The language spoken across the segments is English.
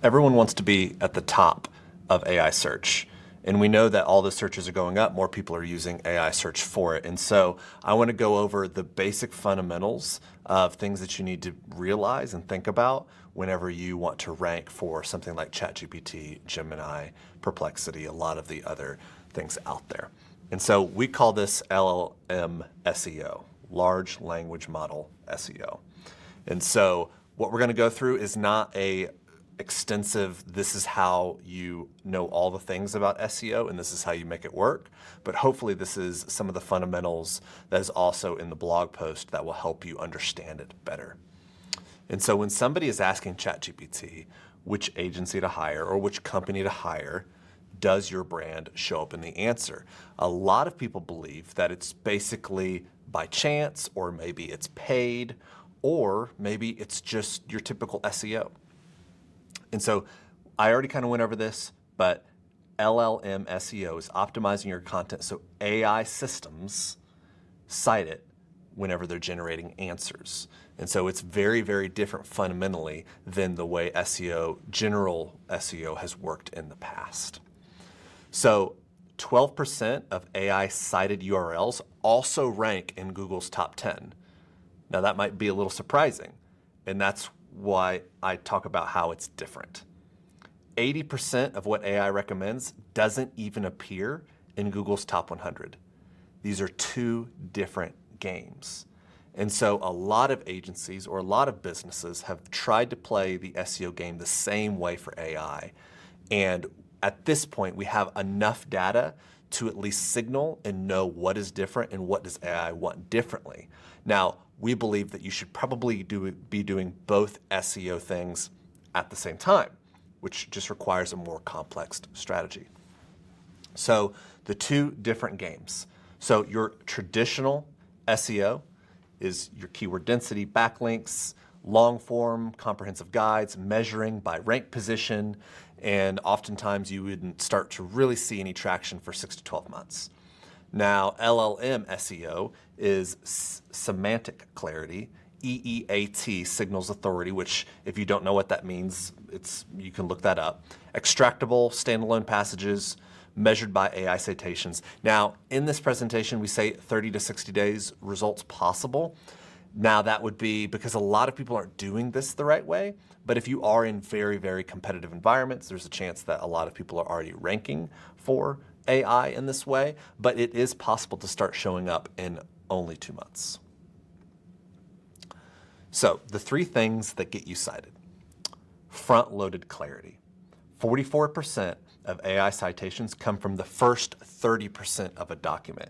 Everyone wants to be at the top of AI search. And we know that all the searches are going up, more people are using AI search for it. And so I want to go over the basic fundamentals of things that you need to realize and think about whenever you want to rank for something like ChatGPT, Gemini, Perplexity, a lot of the other things out there. And so we call this LLM SEO, Large Language Model SEO. And so what we're going to go through is not a extensive, this is how you know all the things about SEO and this is how you make it work. But hopefully this is some of the fundamentals that is also in the blog post that will help you understand it better. And so when somebody is asking ChatGPT which agency to hire or which company to hire, does your brand show up in the answer? A lot of people believe that it's basically by chance, or maybe it's paid, or maybe it's just your typical SEO. And so I already kind of went over this, but LLM SEO is optimizing your content so AI systems cite it whenever they're generating answers. And so it's very, very different fundamentally than the way SEO, general SEO, has worked in the past. So 12% of AI cited URLs also rank in Google's top 10. Now that might be a little surprising, and that's why I talk about how it's different. 80% of what AI recommends doesn't even appear in Google's top 100. These are two different games. And so a lot of agencies or a lot of businesses have tried to play the SEO game the same way for AI. And at this point, we have enough data to at least signal and know what is different and what does AI want differently. Now, we believe that you should probably be doing both SEO things at the same time, which just requires a more complex strategy. So the two different games. So your traditional SEO is your keyword density, backlinks, long form, comprehensive guides, measuring by rank position, and oftentimes you wouldn't start to really see any traction for 6 to 12 months. Now, LLM SEO is semantic clarity, EEAT, signals authority, which if you don't know what that means, you can look that up. Extractable standalone passages measured by AI citations. Now, in this presentation, we say 30 to 60 days results possible. Now, that would be because a lot of people aren't doing this the right way, but if you are in very, very competitive environments, there's a chance that a lot of people are already ranking for AI in this way, but it is possible to start showing up in only 2 months. So the three things that get you cited. Front-loaded clarity. 44% of AI citations come from the first 30% of a document.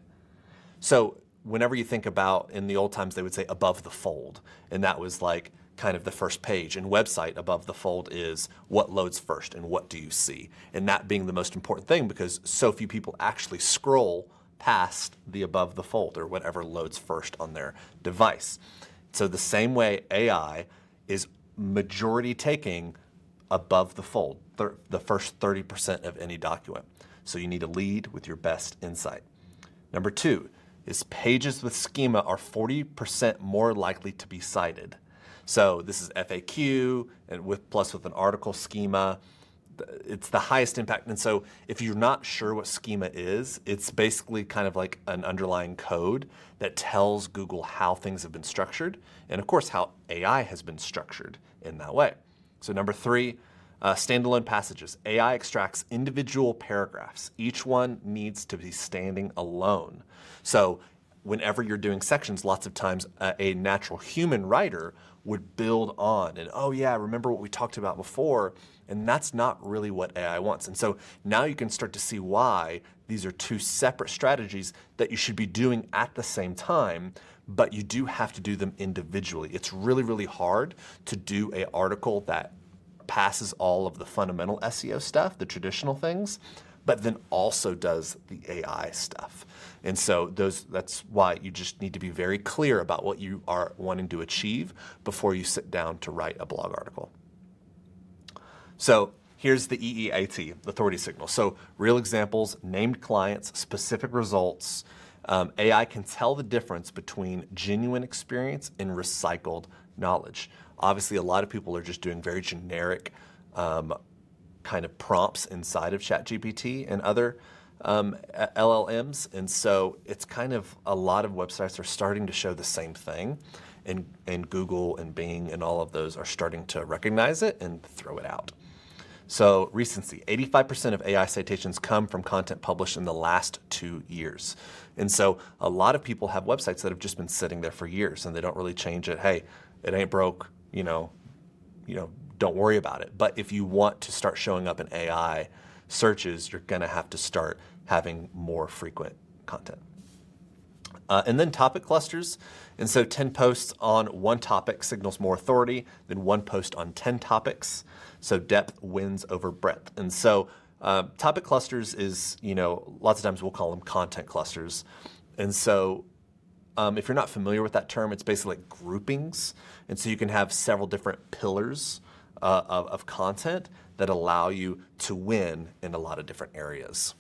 So whenever you think about, in the old times, they would say above the fold, and that was like kind of the first page. And website above the fold is what loads first and what do you see? And that being the most important thing because so few people actually scroll past the above the fold or whatever loads first on their device. So the same way AI is majority taking above the fold, the first 30% of any document. So you need to lead with your best insight. Number 2 is pages with schema are 40% more likely to be cited. So this is FAQ and with an article schema. It's the highest impact. And so if you're not sure what schema is, it's basically kind of like an underlying code that tells Google how things have been structured and of course how AI has been structured in that way. So number 3, standalone passages. AI extracts individual paragraphs. Each one needs to be standing alone. So whenever you're doing sections, lots of times a natural human writer would build on and, oh yeah, remember what we talked about before, and that's not really what AI wants. And so now you can start to see why these are two separate strategies that you should be doing at the same time, but you do have to do them individually. It's really, really hard to do an article that passes all of the fundamental SEO stuff, the traditional things, but then also does the AI stuff. And so that's why you just need to be very clear about what you are wanting to achieve before you sit down to write a blog article. So here's the EEAT, the authority signal. So real examples, named clients, specific results. AI can tell the difference between genuine experience and recycled knowledge. Obviously, a lot of people are just doing very generic kind of prompts inside of ChatGPT and other LLMs. And so it's kind of a lot of websites are starting to show the same thing. And Google and Bing and all of those are starting to recognize it and throw it out. So recency, 85% of AI citations come from content published in the last 2 years. And so a lot of people have websites that have just been sitting there for years and they don't really change it. Hey, it ain't broke, don't worry about it. But if you want to start showing up in AI searches, you're gonna have to start having more frequent content. And then topic clusters. And so 10 posts on one topic signals more authority than one post on 10 topics. So depth wins over breadth. And so topic clusters is, lots of times we'll call them content clusters. And so if you're not familiar with that term, it's basically like groupings. And so you can have several different pillars of content that allow you to win in a lot of different areas.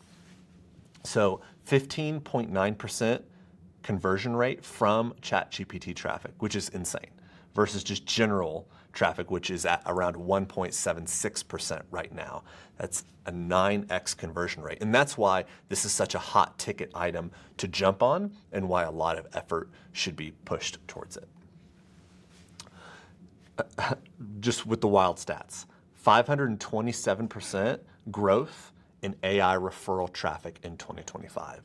So 15.9% conversion rate from ChatGPT traffic, which is insane, versus just general traffic, which is at around 1.76% right now. That's a 9x conversion rate. And that's why this is such a hot ticket item to jump on and why a lot of effort should be pushed towards it. Just with the wild stats, 527% growth in AI referral traffic in 2025.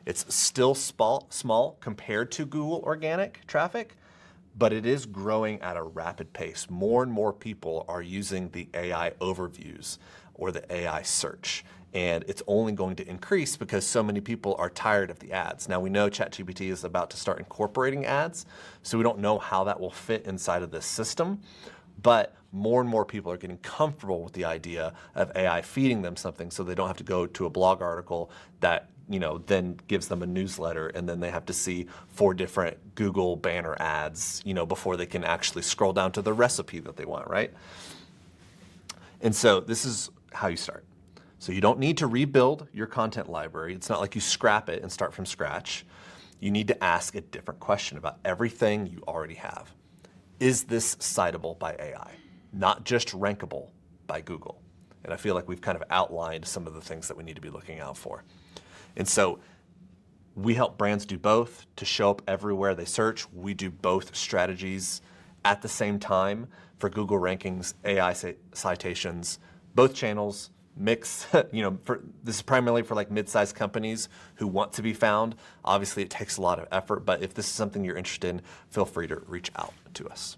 It's still small compared to Google organic traffic, but it is growing at a rapid pace. More and more people are using the AI overviews or the AI search, and it's only going to increase because so many people are tired of the ads. Now we know ChatGPT is about to start incorporating ads, so we don't know how that will fit inside of this system, but more and more people are getting comfortable with the idea of AI feeding them something so they don't have to go to a blog article that then gives them a newsletter, and then they have to see 4 different Google banner ads, before they can actually scroll down to the recipe that they want, right? And so this is how you start. So you don't need to rebuild your content library. It's not like you scrap it and start from scratch. You need to ask a different question about everything you already have. Is this citable by AI? Not just rankable by Google. And I feel like we've kind of outlined some of the things that we need to be looking out for. And so we help brands do both to show up everywhere they search. We do both strategies at the same time for Google rankings, AI citations, both channels, mix, this is primarily for like mid-sized companies who want to be found. Obviously it takes a lot of effort, but if this is something you're interested in, feel free to reach out to us.